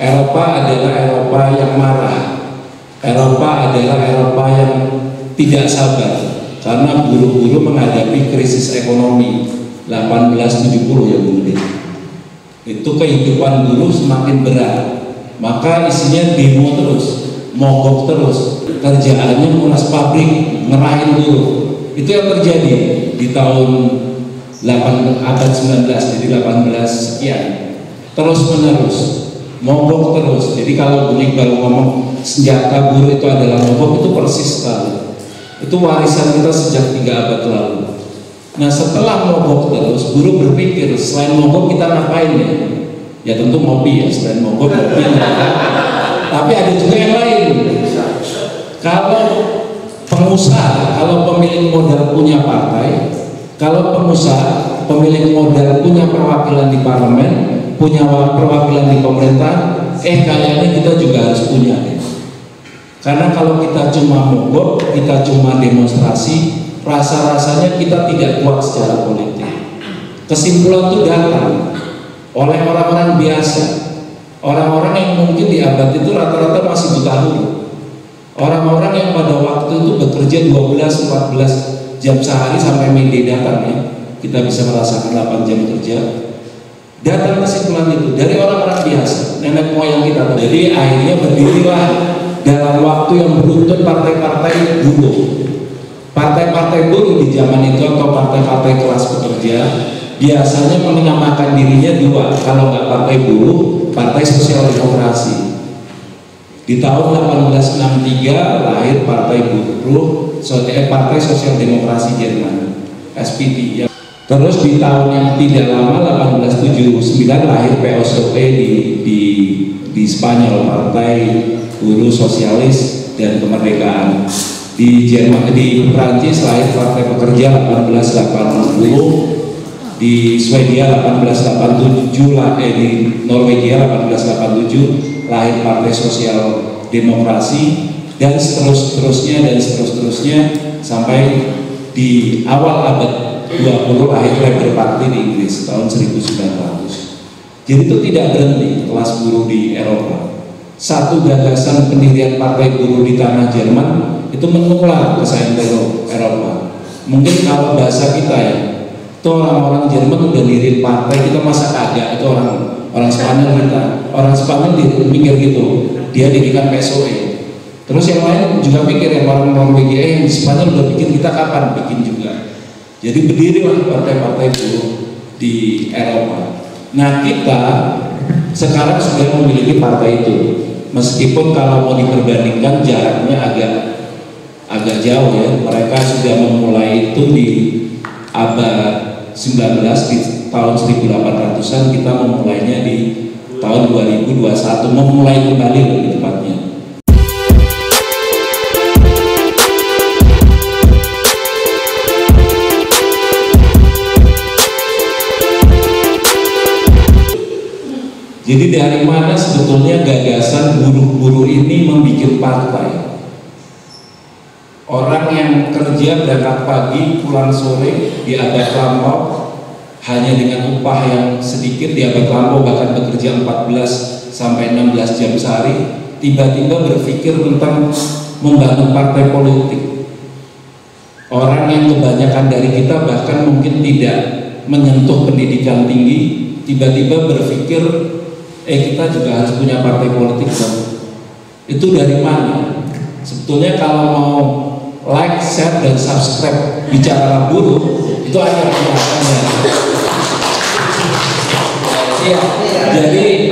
Eropa adalah Eropa yang marah. Eropa adalah Eropa yang tidak sabar karena buru-buru menghadapi krisis ekonomi 1870 ya Bu. Itu kehidupan buruh semakin berat, maka isinya demo terus, mogok terus, kerjaannya nguras pabrik, ngerahin buruh. Itu yang terjadi di tahun abad 19, jadi 18 sekian, terus menerus, mogok terus. Jadi kalau Bu Iqbal ngomong senjata buruh itu adalah mogok, itu persis sekali. Itu warisan kita sejak 3 abad lalu. Nah setelah mogok terus, buruh berpikir selain mogok kita ngapain ya? Ya tentu ngopi ya, selain mogok ngopi. Tapi ada juga yang lain. Kalau pengusaha, kalau pemilik modal punya partai, kalau pengusaha, pemilik modal punya perwakilan di parlemen, punya perwakilan di pemerintah, kayaknya kita juga harus punya. Karena kalau kita cuma mogok, kita cuma demonstrasi, rasa-rasanya kita tidak kuat secara politik. Kesimpulan itu datang oleh orang-orang biasa, orang-orang yang mungkin di abad itu rata-rata masih buta huruf, orang-orang yang pada waktu itu bekerja 12-14 jam sehari sampai Mede datang ya, kita bisa merasakan 8 jam kerja. Datang kesimpulan itu dari orang-orang biasa, nenek moyang kita. Jadi akhirnya berdirilah dalam waktu yang beruntun partai-partai buruh. Partai-partai buruh di zaman itu atau partai-partai kelas pekerja biasanya menamakan dirinya 2, kalau nggak partai buruh, partai sosial demokrasi. Di tahun 1863 lahir partai buruh, partai sosial demokrasi Jerman, SPD. Terus di tahun yang tidak lama 1879 lahir PSOE di Spanyol, Partai Buruh Sosialis dan Kemerdekaan. Di Jerman, di Prancis lahir Partai Pekerja 1880, di Swedia 1887, di Norwegia 1887 lahir Partai Sosial Demokrasi, dan seterusnya sampai di awal abad 20 lahir Labour Party di Inggris tahun 1900. Jadi itu tidak berhenti kelas buruh di Eropa. Satu gagasan pendirian partai buruh di tanah Jerman itu menular ke seantero Eropa. Mungkin kalau bahasa kita ya, itu orang-orang Jerman udah diriin partai, kita masa kagak, itu orang Spanyol kita. Orang Spanyol mikir gitu, dia dirikan PSOE. Terus yang lain juga pikir, yang orang Norwegia yang di Spanyol udah bikin, kita kapan bikin juga. Jadi berdirilah partai-partai buruh di Eropa. Nah kita sekarang sudah memiliki partai itu. Meskipun kalau mau diperbandingkan jaraknya agak jauh ya. Mereka sudah memulai itu di abad 19, di tahun 1800-an, kita memulainya di tahun 2021, memulai kembali lebih tepatnya. Jadi dari mana sebetulnya gagasan buruh-buruh ini membuat partai? Orang yang kerja berangkat pagi, pulang sore di abad lampau hanya dengan upah yang sedikit, di abad lampau bahkan bekerja 14 sampai 16 jam sehari, tiba-tiba berpikir tentang membangun partai politik. Orang yang kebanyakan dari kita bahkan mungkin tidak menyentuh pendidikan tinggi, tiba-tiba berpikir kita juga harus punya partai politik dong. Itu dari mana? Sebetulnya kalau mau like, share, dan subscribe Bicara Buruh itu hanya penjelasannya. Iya, jadi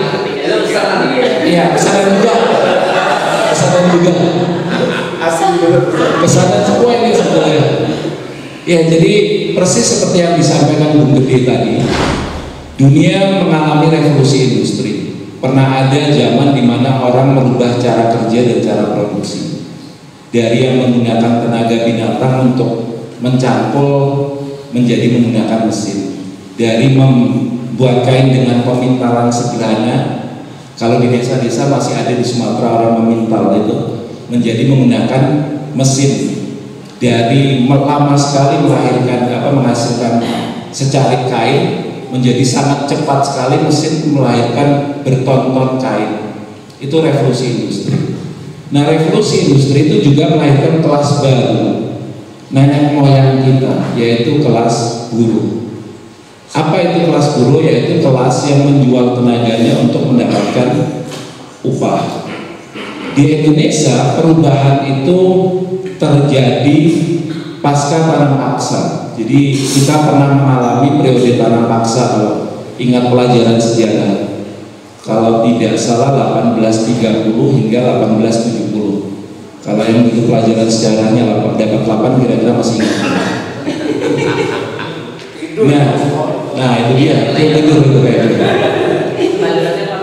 pesanan juga, pesanan semua ini sebetulnya. Ya, jadi persis seperti yang disampaikan Bung Gede tadi, dunia mengalami revolusi industri. Pernah ada zaman di mana orang merubah cara kerja dan cara produksi. Dari yang menggunakan tenaga binatang untuk mencangkul menjadi menggunakan mesin. Dari membuat kain dengan pemintalan sederhana, kalau di desa-desa masih ada di Sumatera orang memintal itu, menjadi menggunakan mesin. Dari lama sekali menghasilkan secarik kain, menjadi sangat cepat sekali mesin melahirkan berton-ton kain. itu revolusi industri. Nah, revolusi industri itu juga melahirkan kelas baru, nenek moyang kita, yaitu kelas buruh. Apa itu kelas buruh? Yaitu kelas yang menjual tenaganya untuk mendapatkan upah. Di Indonesia perubahan itu terjadi pasca tanam paksa. Jadi kita pernah mengalami periode tanam paksa, kalau ingat pelajaran sejarah. Kalau tidak salah 1830 hingga 1870. Kalau yang itu pelajaran sejarahnya dapat 8 kira-kira masih ingat. Nah itu dia, itu kayak gitu.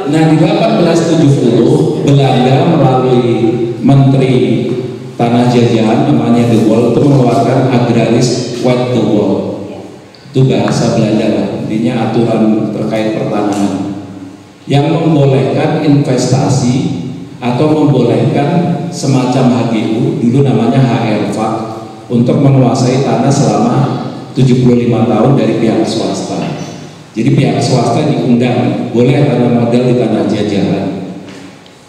Nah di 1870 Belanda melalui Menteri Tanah Jajahan namanya De Waal itu mengeluarkan agraris wet de Waal. Itu bahasa Belanda lah, intinya aturan terkait pertanahan yang membolehkan investasi atau membolehkan semacam HGU, dulu namanya HRV, untuk menguasai tanah selama 75 tahun dari pihak swasta. Jadi pihak swasta diundang, boleh tanam modal di tanah jajahan.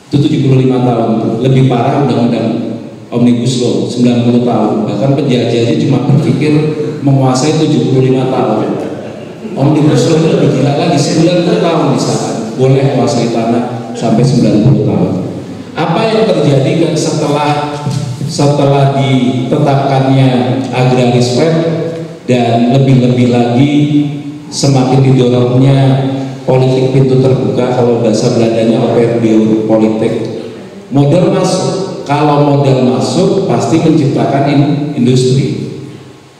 Itu 75 tahun, lebih parah undang-undang Omnibus Law 90 tahun. Bahkan penjajahnya cuma berpikir menguasai 75 tahun. Omnibus Law itu lebih gila lagi, 90 tahun misalkan boleh menguasai tanah sampai 90 tahun. Apa yang terjadi setelah ditetapkannya agraris wet dan lebih-lebih lagi semakin didorongnya politik pintu terbuka, kalau bahasa Belandanya open politik, modal masuk. Kalau modal masuk pasti menciptakan industri,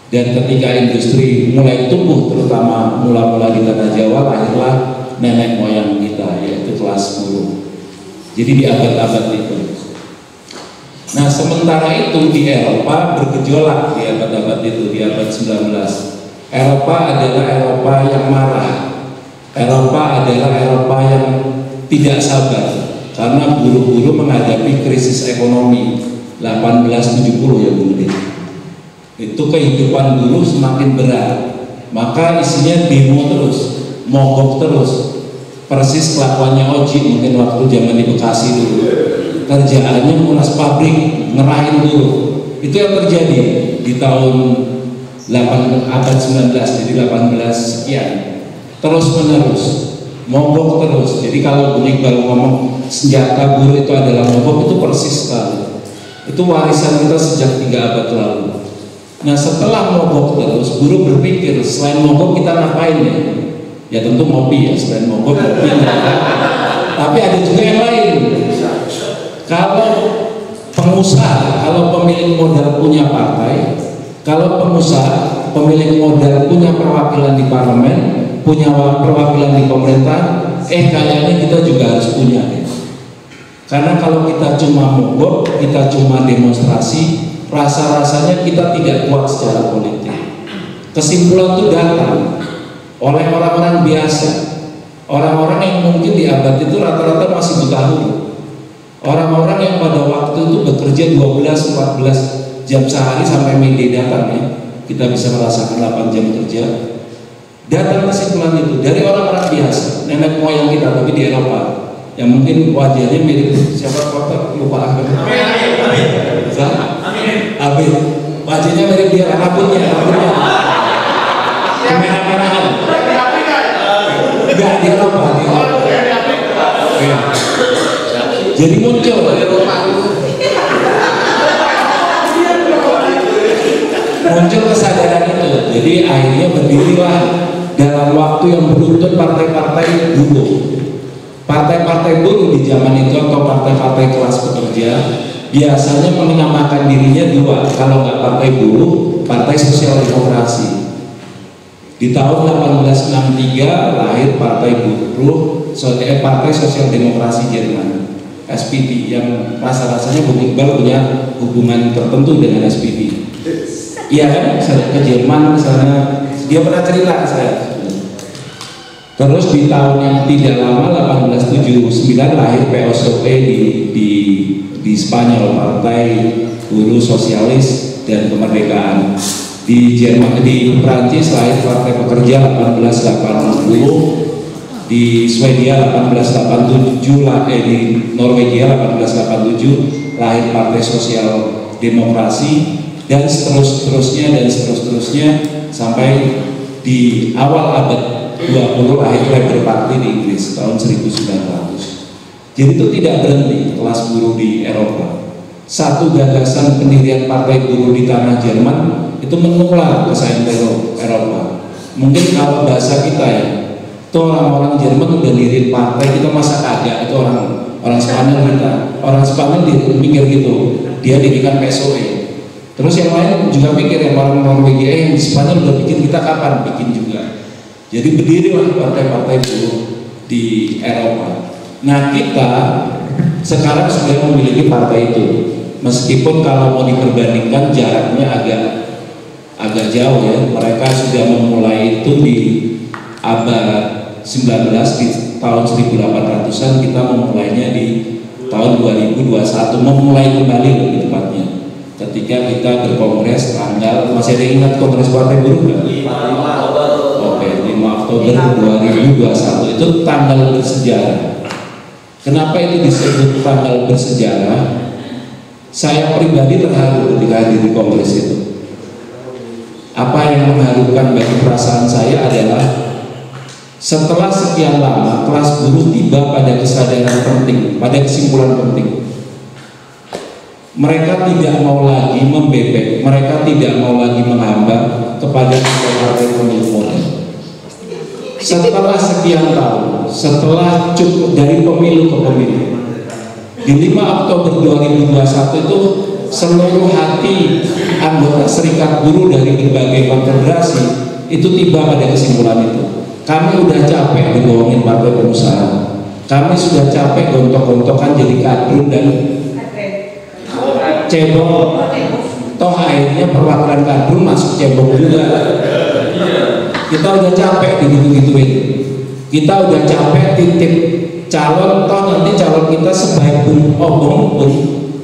dan ketika industri mulai tumbuh, terutama mula-mula di tanah Jawa, lahirlah nenek moyang kita, yaitu kelas buruh. Jadi di abad-abad itu. Nah sementara itu di Eropa bergejolak di abad-abad itu, di abad 19. Eropa adalah Eropa yang marah. Eropa adalah Eropa yang tidak sabar karena buruh-buruh menghadapi krisis ekonomi 1870 ya Bu. Itu kehidupan buruh semakin berat, maka isinya demo terus, mogok terus. Persis kelakuannya Oji mungkin waktu zaman di Bekasi dulu. Kerjaannya ngulas pabrik, ngerahin dulu. Itu yang terjadi di tahun abad 19, jadi 18 sekian. Terus menerus, mogok terus. Jadi kalau Bung Iqbal ngomong senjata buruh itu adalah mogok, itu persis sekali. Itu warisan kita sejak 3 abad lalu. Nah setelah mogok terus, buruh berpikir selain mogok kita ngapain ya? Ya tentu ngopi ya, selain mogok ngopi. Tapi ada juga yang lain. Kalau pengusaha, kalau pemilik modal punya partai, kalau pengusaha, pemilik modal punya perwakilan di parlemen, punya perwakilan di pemerintah, kayaknya kita juga harus punya. Karena kalau kita cuma mogok, kita cuma demonstrasi, rasa-rasanya kita tidak kuat secara politik. Kesimpulan itu datang oleh orang-orang biasa, orang-orang yang mungkin di abad itu rata-rata masih buta huruf, orang-orang yang pada waktu itu bekerja 12-14 jam sehari sampai Mede datang ya, kita bisa merasakan 8 jam kerja. Datang kesimpulan itu dari orang-orang biasa, nenek moyang kita tapi di Eropa, yang mungkin wajahnya mirip siapa kota lupa akhir. Amin. Wajahnya mirip dia, rambutnya merah-merahan. Enggak, di Eropa. Jadi muncul kesadaran itu. Jadi akhirnya berdirilah dalam waktu yang beruntun partai-partai buruh. Partai-partai buruh di zaman itu atau partai-partai kelas pekerja biasanya menamakan dirinya 2, kalau nggak partai buruh, partai sosial demokrasi. Di tahun 1863 lahir Partai Buruh, Partai Sosial Demokrasi Jerman, SPD, yang rasa-rasanya Bung Iqbal punya hubungan tertentu dengan SPD. Iya kan, ke Jerman misalnya, dia pernah cerita ke saya. Terus di tahun yang tidak lama 1879 lahir PSOE di Spanyol, Partai Buruh Sosialis dan Kemerdekaan. Di Jerman, di Prancis lahir Partai Pekerja 1880. di Swedia 1887, di Norwegia 1887 lahir Partai Sosial Demokrasi, dan seterusnya sampai di awal abad 20 lahir Labour Party di Inggris tahun 1900. Jadi itu tidak berhenti kelas buruh di Eropa. Satu gagasan pendirian partai buruh di tanah Jerman itu menular ke seantero Eropa. Mungkin kalau bahasa kita ya, itu orang-orang Jerman udah diriin partai, kita masa kagak, itu orang Spanyol kita. Orang Spanyol mikir gitu, dia dirikan PSOE. Terus yang lain juga mikir, yang orang Norwegia yang di Spanyol udah bikin, kita kapan bikin juga. Jadi berdirilah partai-partai buruh di Eropa. Nah, kita sekarang sudah memiliki partai itu. Meskipun kalau mau diperbandingkan jaraknya agak jauh ya. Mereka sudah memulai itu di abad 19, di tahun 1800-an, kita memulainya di tahun 2021, memulai kembali lebih tepatnya ketika kita berkongres tanggal, masih ada ingat kongres partai buruh nggak? 5 Oktober. Oke, 5 Oktober 2021 itu tanggal bersejarah. Kenapa itu disebut tanggal bersejarah? Saya pribadi terharu ketika hadir di kongres itu. Apa yang mengharukan bagi perasaan saya adalah setelah sekian lama kelas buruh tiba pada kesadaran penting, pada kesimpulan penting. Mereka tidak mau lagi membebek, mereka tidak mau lagi menghambat kepada partai pemilu. Setelah sekian tahun, setelah cukup dari pemilu ke pemilu, di 5 Oktober 2021 itu seluruh hati anggota serikat buruh dari berbagai konfederasi itu tiba pada kesimpulan itu. Kami udah capek dibohongin partai pengusaha, kami sudah capek gontok-gontokan jadi kadrun dan cebong. Toh akhirnya perwakilan kadrun masuk cebong juga. Kita udah capek digitu-gituin, kita udah capek titip calon, toh nanti calon kita sebaik pun obong pun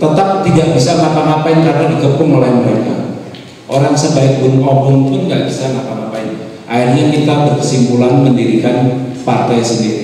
tetap tidak bisa ngapa-ngapain karena dikepung oleh mereka. Orang sebaik pun obong pun nggak bisa ngapa-ngapain. Akhirnya kita berkesimpulan mendirikan partai sendiri.